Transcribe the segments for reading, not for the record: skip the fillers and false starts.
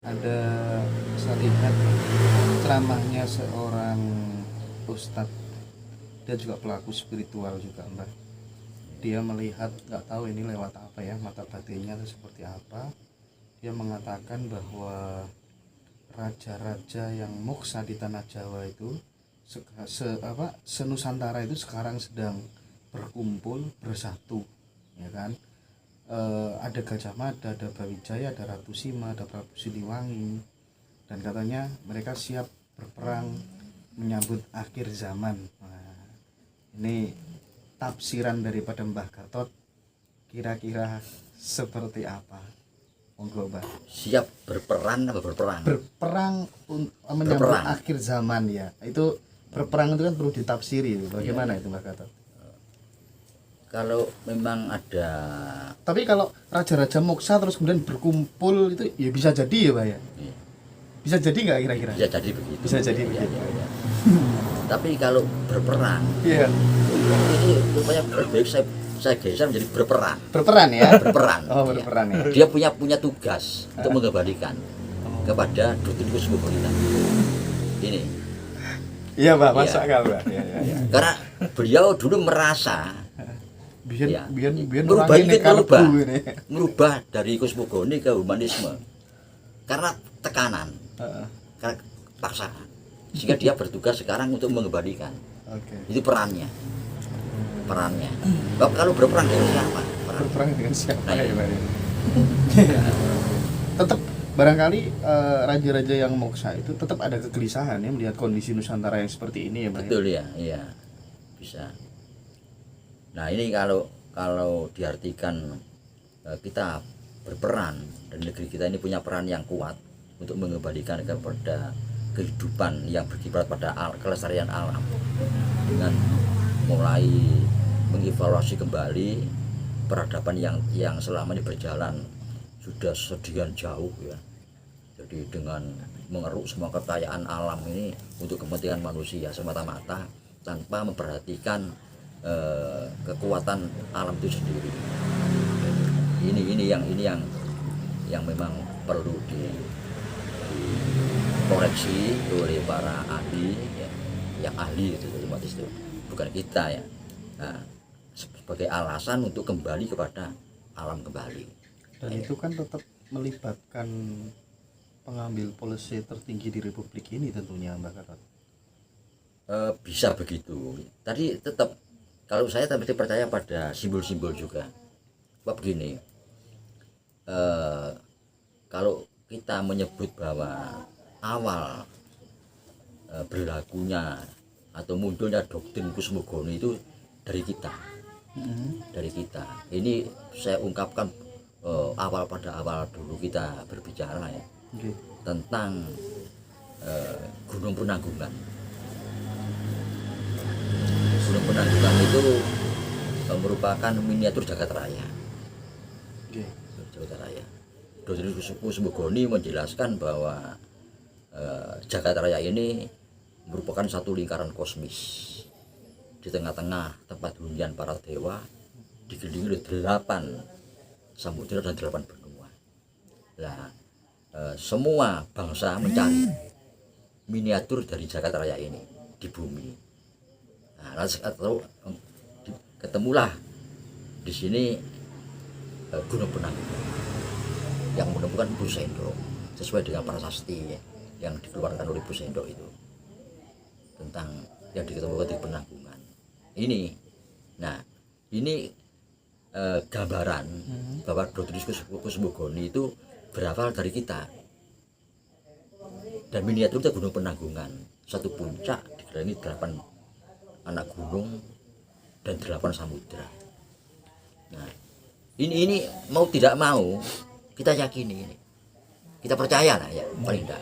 ada saya lihat ceramahnya seorang ustadz, dia juga pelaku spiritual juga Mbak. Dia melihat, nggak tahu ini lewat apa ya, mata batinnya atau seperti apa, dia mengatakan bahwa raja-raja yang moksa di tanah Jawa itu senusantara itu sekarang sedang berkumpul bersatu, ya kan. Ada Gajah Mada, ada Brawijaya, ada Ratu Sima, ada Prabu Siliwangi, dan katanya mereka siap berperang menyambut akhir zaman. Nah, ini tafsiran daripada Mbah Gatot kira-kira seperti apa? Monggo Mbah. Siap berperan apa berperang? Berperang menyambut akhir zaman ya. Itu berperang itu kan perlu ditafsiri. Bagaimana itu Mbah Gatot? Kalau memang ada, tapi kalau raja-raja moksa terus kemudian berkumpul itu ya bisa jadi ya Pak ya? Iya. Bisa jadi nggak kira-kira? Bisa jadi begitu. Bisa jadi ya, begitu. ya. Tapi kalau berperang, Iya. ini rupanya baik saya geser menjadi berperan. Berperan ya? Berperan. Oh, ya. berperan ya. Dia punya tugas untuk mengembalikan kepada Dr. Kusmogoni. Ini. Iya Pak, masuk akal Pak. Iya, iya, iya. Karena beliau dulu merasa Biar merubah dari kosmogoni ke humanisme karena tekanan, karena paksaan, sehingga dia bertugas sekarang untuk mengembalikan. Itu perannya. Kalau berperang dengan siapa? Berperang dengan siapa nah, ya Pak? Tetap barangkali raja-raja yang moksa itu tetap ada kegelisahan ya melihat kondisi Nusantara yang seperti ini ya Pak. Betul ya, iya bisa. Nah ini kalau diartikan kita berperan dan negeri kita ini punya peran yang kuat untuk mengembalikan kepada kehidupan yang berkiblat pada kelestarian alam dengan mulai mengevaluasi kembali peradaban yang selama ini berjalan sudah sedemikian jauh ya. Jadi dengan mengeruk semua kekayaan alam ini untuk kepentingan manusia semata-mata tanpa memperhatikan kekuatan alam itu sendiri. Ini yang memang perlu dikoreksi oleh para ahli ya, yang ahli itu otomatis itu bukan kita ya. Nah, sebagai alasan untuk kembali kepada alam kembali. Dan itu kan tetap melibatkan pengambil polisi tertinggi di Republik ini tentunya Mbak Gatot. Bisa begitu. Tadi tetap kalau saya tapi percaya pada simbol-simbol juga. Sebab begini, kalau kita menyebut bahwa awal berlakunya atau munculnya doktrin Kusmogoni itu dari kita, Ini saya ungkapkan pada awal dulu kita berbicara ya tentang Gunung Penanggungan. Gunung Penanggungan itu merupakan miniatur Jagat Raya. Jagat Raya. Doktrin Kusmogoni menjelaskan bahwa Jagat Raya ini merupakan satu lingkaran kosmis. Di tengah-tengah tempat hunian para dewa, dikelilingi oleh 8 samudera dan 8 benua. Nah, semua bangsa mencari miniatur dari Jagat Raya ini di bumi. Nah, ketemulah di sini Gunung Penanggungan yang menemukan Bu Sendok sesuai dengan prasasti yang dikeluarkan oleh Bu Sendok itu tentang yang diketemukan di Penanggungan ini. Nah ini gambaran bahwa doktrin Kusmogoni itu berasal dari kita, dan miniatur itu Gunung Penanggungan, satu puncak dikelilingi 8 anak gunung dan 8 samudra. Nah ini mau tidak mau kita yakini ini, kita percaya lah ya paling tidak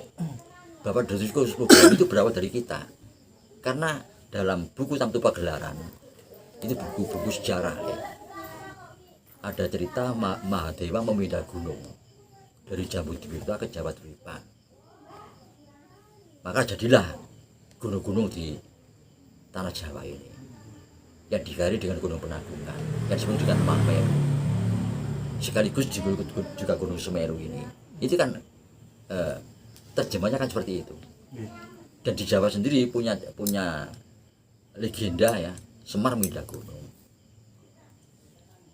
bahwa doktrin Kusmogoni itu berawal dari kita, karena dalam buku Tamtu Pagelaran itu buku-buku sejarah ya, ada cerita Mahadewa memindah gunung dari Jambudwipta ke Jawa Dwipa. Maka jadilah gunung-gunung di tanah Jawa ini yang digaris dengan Gunung Penanggungan yang disebut dengan Mahameru, sekaligus juga Gunung Semeru ini. Itu kan terjemahnya kan seperti itu. Nggih. Dan di Jawa sendiri punya legenda ya, Semar mindah gunung.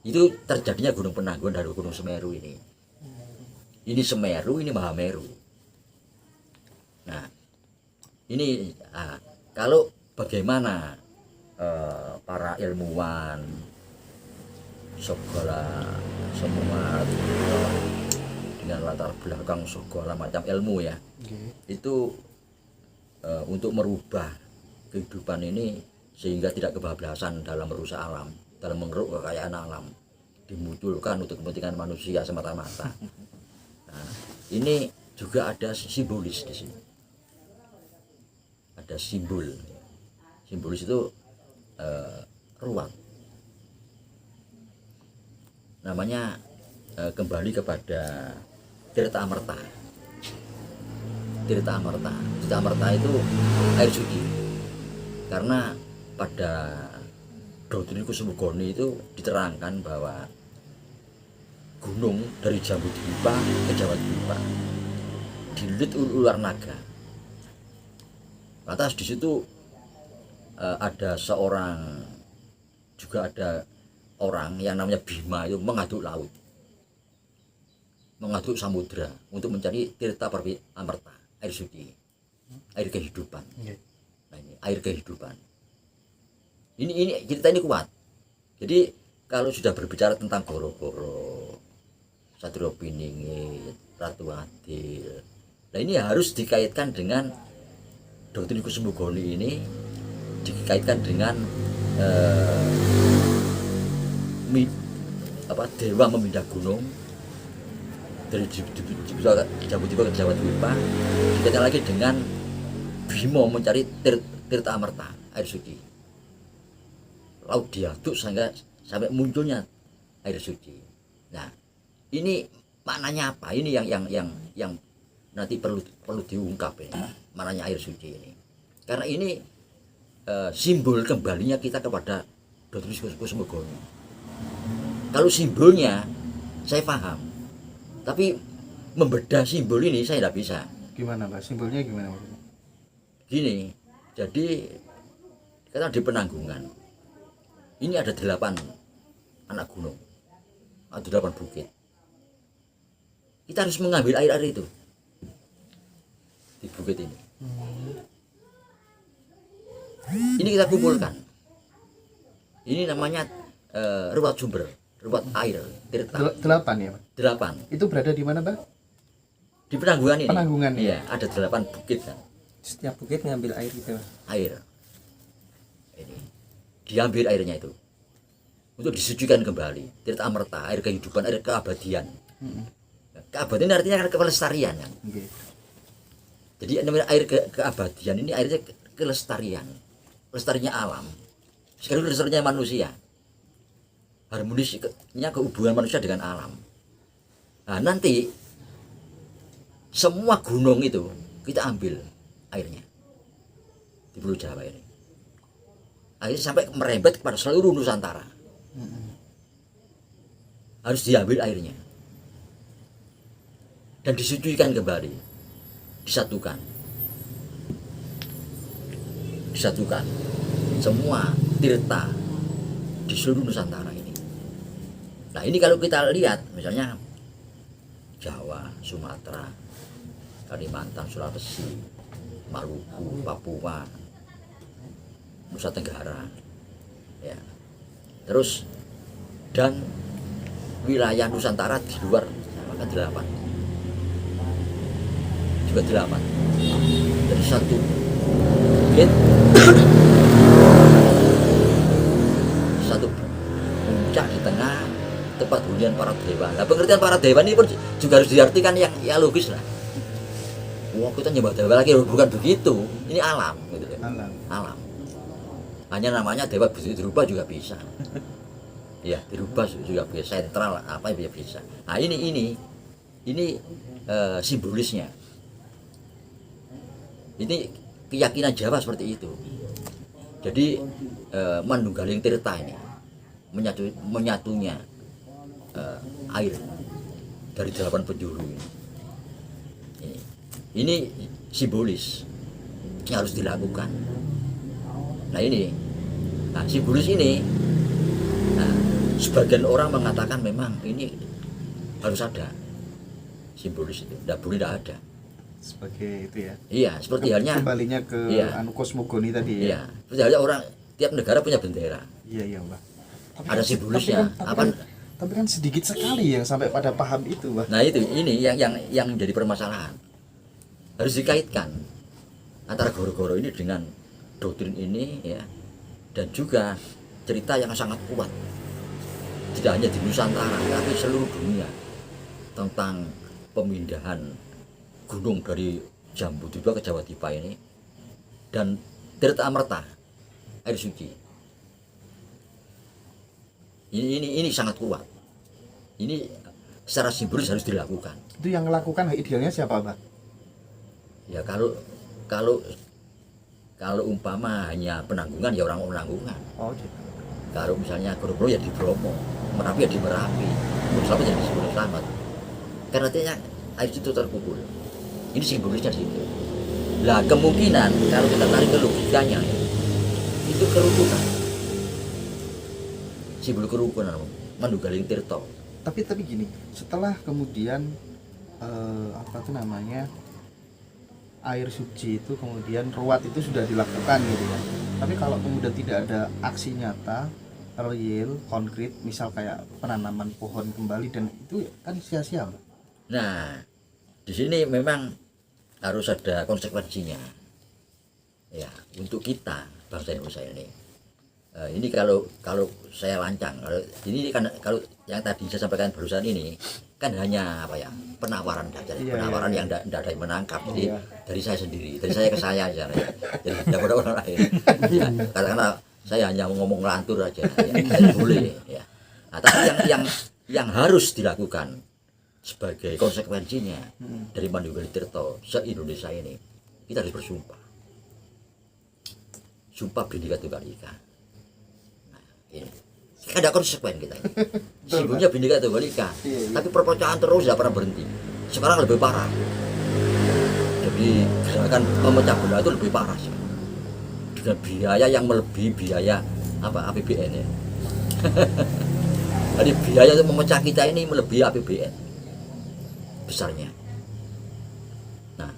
Itu terjadinya gunung penanggungan dari gunung Semeru ini. Ini Semeru, ini Mahameru. Nah, ini kalau bagaimana para ilmuwan segala semua dengan latar belakang segala macam ilmu ya, itu untuk merubah kehidupan ini sehingga tidak kebablasan dalam merusak alam, dalam mengeruk kekayaan alam, dimunculkan untuk kepentingan manusia semata-mata. Nah, ini juga ada simbolis di sini, ada simbolis itu ruang, namanya kembali kepada Tirta Amerta. Tirta Amerta itu air suci, karena pada doktrin Kusumegoni itu diterangkan bahwa gunung dari Jambudvipa ke Jawatvipa dililit ular naga. Lantas di situ ada seorang, juga ada orang yang namanya Bima itu mengaduk laut, mengaduk samudra untuk mencari Tirta Amerta, air suci, air kehidupan. Nah, ini air kehidupan. Ini cerita ini kuat. Jadi kalau sudah berbicara tentang Goro-Goro, Satrio Piningit, Ratu Adil, nah ini harus dikaitkan dengan doktrin Kusumegoni ini, dikaitkan dengan dewa memindah gunung dari Jambudvipa ke Jawatvipa, dikaitkan lagi dengan Bima mencari Tirta Amerta, air suci. Laut diaduk sampai munculnya air suci. Nah, ini maknanya apa? Ini yang nanti perlu diungkap ya, maknanya air suci ini. Karena ini simbol kembalinya kita kepada doktrin Kusumegoni. Kalau simbolnya saya paham, tapi membedah simbol ini saya tidak bisa. Gimana Pak? Simbolnya gimana Pak? Gini, jadi kita di Penanggungan ini ada 8 anak gunung, ada 8 bukit. Kita harus mengambil air itu di bukit ini. Ini kita kumpulkan. Ini namanya ruwat sumber, ruwat air, Tirta. 8 ya Pak? 8. Itu berada di mana Pak? Di Penanggungan ini. Penanggungan. Iya, ada 8 bukit kan. Setiap bukit ngambil air gitu. Air. Ini diambil airnya itu untuk disucikan kembali. Tirta Amerta, air kehidupan, air keabadian. Keabadian artinya kan kelestarian kan. Okay. Jadi namanya air keabadian ini airnya kelestarian, lestarinya alam, sekaligus lestarinya manusia, harmonisnya kehubungan manusia dengan alam. Nah, nanti semua gunung itu kita ambil airnya di Pulau Jawa ini, akhirnya sampai merembet kepada seluruh Nusantara. Harus diambil airnya dan disucikan kembali, disatukan semua tirta di seluruh Nusantara ini. Nah, ini kalau kita lihat misalnya Jawa, Sumatera, Kalimantan, Sulawesi, Maluku, Papua, Nusa Tenggara, ya. Terus dan wilayah Nusantara di luar maka 8 juga 8 dari satu bukit satu puncak di tengah tempat hunian para dewa. Nah, pengertian para dewa ini pun juga harus diartikan yang ya logis lah. Wah, kita nyembah dewa lagi, bukan begitu. Ini alam gitu ya. Alam. Hanya namanya dewa bisa dirubah juga bisa. Ya, dirubah juga bisa, sentral apa ya bisa. Nah, ini simbolisnya. Ini keyakinan Jawa seperti itu. Jadi Manunggaling Tirta ini menyatunya air dari 8 penjuru ini. ini simbolis yang harus dilakukan. Nah ini, nah simbolis ini, nah, sebagian orang mengatakan memang ini harus ada simbolis itu, tidak boleh tidak ada. Sebagai itu ya. Iya, seperti halnya kembalinya ke iya, kosmogoni tadi ya. iya, seperti halnya orang tiap negara punya bendera. Iya Mbak. Ada simbolisnya. Tapi kan sedikit sekali yang sampai pada paham itu, Mbak. Nah itu, ini yang menjadi permasalahan. Harus dikaitkan antara goro-goro ini dengan doktrin ini ya, dan juga cerita yang sangat kuat. Tidak hanya di Nusantara, tapi seluruh dunia tentang pemindahan gunung dari Jambudvipa ke Jawa Dipa ini dan Tirta Amerta air suci. Ini sangat kuat. Ini secara simbolis harus dilakukan. Itu yang melakukan idealnya siapa, Mbak? Ya kalau umpama hanya penanggungan ya orang penanggungan. Oh gitu. Kalau misalnya Goro-Goro ya di Bromo, Merapi ya di Merapi, Selamat ya di Selamat. Karena artinya air itu terkumpul. Ini simbolisnya di situ. Lah kemungkinan kalau kita tarik ke logikanya itu kerukunan. Simbol kerukunan Manunggaling Tirta. Tapi gini, setelah kemudian apa tuh namanya air suci itu kemudian ruat itu sudah dilakukan gitu ya. Tapi kalau kemudian tidak ada aksi nyata real konkret, misal kayak penanaman pohon kembali, dan itu kan sia-sia, Mbak. Nah, di sini memang harus ada konsekuensinya. Ya, untuk kita bangsa Indonesia ini. Ini kalau saya lancang, kalau yang tadi saya sampaikan barusan ini kan hanya apa ya, penawaran saja, penawaran yang tidak ada yang menangkap. Jadi dari saya sendiri, dari saya ke saya aja, ya. Jadi tidak ada orang lain. Ya, karena saya hanya ngomong ngelantur aja, ya, boleh. Ya. Nah, tapi yang harus dilakukan sebagai konsekuensinya dari Manunggaling Tirta se-Indonesia ini, kita harus bersumpah. Sumpah Bhinneka Tunggal Ika. Nah, ini ada konsekuen kita. Simbolnya Bhinneka Tunggal Ika, tapi perpecahan terus tidak pernah berhenti. Sekarang lebih parah. Jadi gerakan pemecah belah itu lebih parah sih. Dengan biaya yang melebihi biaya APBN ya. Jadi biaya untuk memecah kita ini melebihi APBN besarnya. Nah,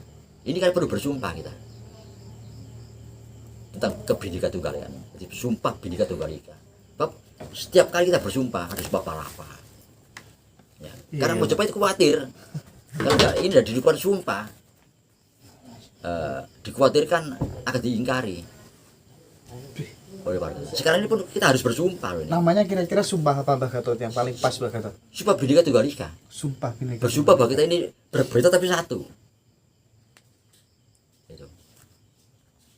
ini kan perlu bersumpah kita tentang Bhinneka Tunggal Ika. Jadi sumpah Bhinneka Tunggal Ika. Setiap kali kita bersumpah harus apa-apa. Ya. Karena Mojopahit khawatir kalau ini sudah di depan sumpah, dikhawatirkan akan diingkari oleh partai. Sekarang ini pun kita harus bersumpah loh ini. Namanya kira-kira sumpah apa, Mbak Gatot, yang paling pas, Mbak Gatot? Sumpah Bhinneka Tunggal Ika. Sumpah Bhinneka. Bersumpah bahwa kita ini berbeda tapi satu.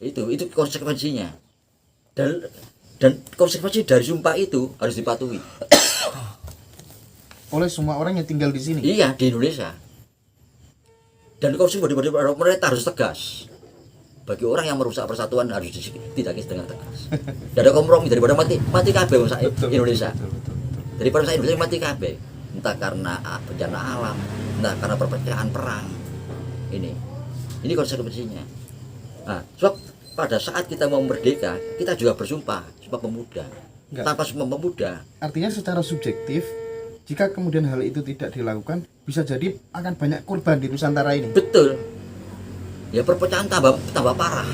Itu konsekuensinya. Dan konsekuensi dari sumpah itu harus dipatuhi oleh semua orang yang tinggal di sini. Iya, di Indonesia. Dan konsekuensi dari pemerintah harus tegas. Bagi orang yang merusak persatuan harus ditindaki dengan tegas. Tidak ada kompromi, daripada mati kabeh Indonesia. Daripada saya Indonesia mati kabeh. Entah karena bencana alam, entah karena perpecahan perang. Ini konsekuensinya. Nah, sebab pada saat kita mau merdeka, kita juga bersumpah, Sumpah Pemuda. Tanpa Sumpah Pemuda. Artinya secara subjektif, jika kemudian hal itu tidak dilakukan, bisa jadi akan banyak korban di Nusantara ini. Betul. Ya perpecahan tambah parah.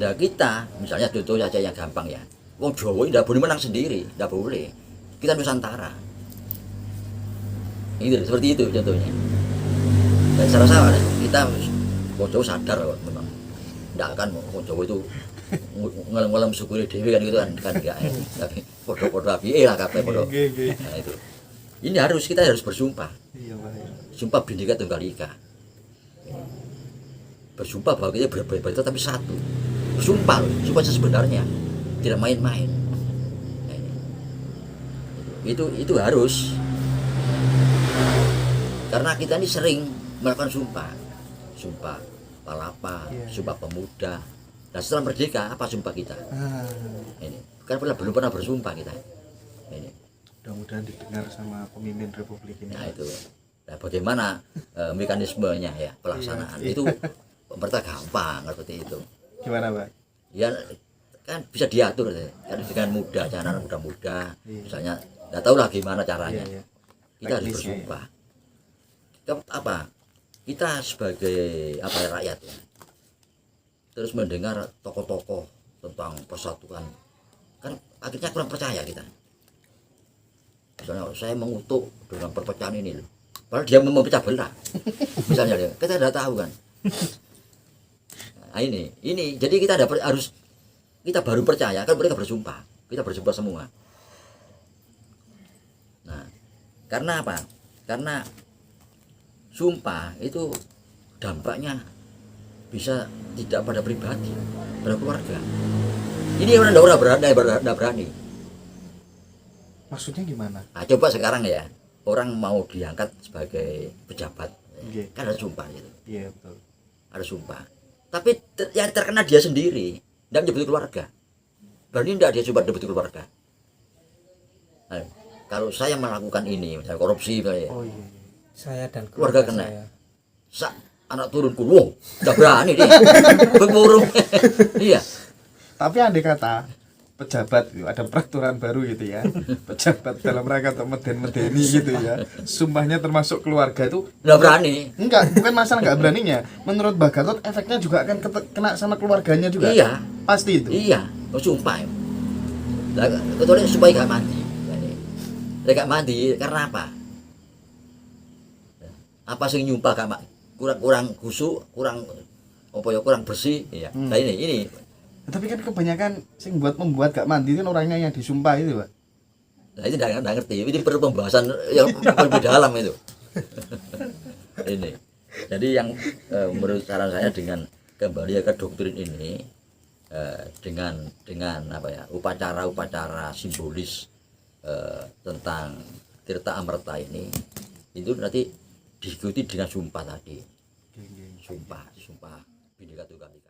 Nah kita, misalnya contoh saja yang gampang ya, wong Jawa tidak boleh menang sendiri, tidak boleh. Kita Nusantara. Itu seperti itu contohnya. Dan saya rasa kita wong Jawa sadar memang tidak akan wong Jawa itu ngelem-ngelem syukuri dewi kan gitu kan enggak. Tapi podo-podo api lah kabeh podo. Nah itu. Ini kita harus bersumpah. Iya, Pak. Sumpah Bhinneka Tunggal Ika. Bersumpah bahwa kita berbeda tapi satu. Sumpah sebenarnya tidak main-main. Nah, itu harus, karena kita ini sering melakukan sumpah palapa, Sumpah Pemuda. Nah setelah merdeka apa sumpah kita? Ini kan belum pernah bersumpah kita. Ini mudah-mudahan didengar sama pemimpin republik ini. Nah itu. Nah, bagaimana mekanismenya ya pelaksanaan itu pemerintah gampang seperti itu. Gimana Pak? Ya kan bisa diatur ya. Kan dengan mudah, cara mudah-mudah. Misalnya nggak tahu lah gimana caranya. Iya. Kita harus Teknisnya, bersumpah. Apa? Kita sebagai apa rakyat ya. Terus mendengar tokoh-tokoh tentang persatuan, kan akhirnya kurang percaya kita. Misalnya saya mengutuk dengan perpecahan ini loh. Padahal dia memecah belah. Misalnya ya, kita sudah tahu kan. Nah, ini jadi kita harus kita baru percaya kan mereka bersumpah. Kita bersumpah semua. Nah, karena apa? Karena sumpah itu dampaknya bisa tidak pada pribadi, pada keluarga. Ini orang tidak berani. Maksudnya gimana? Nah, coba sekarang ya, orang mau diangkat sebagai pejabat, Oke. kan ada sumpah gitu. Iya betul. Ada sumpah. Tapi yang terkena dia sendiri, tidak menyebut keluarga. Berani tidak dia coba menyebut keluarga. Nah, kalau saya melakukan ini, misalnya korupsi, misalnya, Oh iya. Saya dan keluarga kena. saya. Anak turunku, wow, udah berani nih, berburung. Iya. Tapi andai kata pejabat itu ada peraturan baru gitu ya, pejabat dalam rangka untuk meden-medeni gitu ya, sumpahnya termasuk keluarga itu Udah berani. enggak, bukan masalah enggak beraninya. Menurut Mbak Gatot efeknya juga akan kena sama keluarganya juga. Iya. Pasti itu. Iya, sumpah. Lah, kecuali supaya gak mati. Dia gak mati karena apa? Apa sih nyumpah gak mati? Kurang kusuk, kurang bersih. Iya. Nah ini. Tapi kan kebanyakan sing membuat gak mandi kan orangnya yang disumpah itu, Pak. Nah itu tidak ngerti. Ini perlu pembahasan yang lebih dalam itu. Ini. Jadi yang menurut saran saya dengan kembali ke doktrin ini dengan apa ya upacara simbolis tentang Tirta Amerta ini itu nanti diikuti dengan sumpah tadi. Sumpah Bhinneka Tunggal Ika.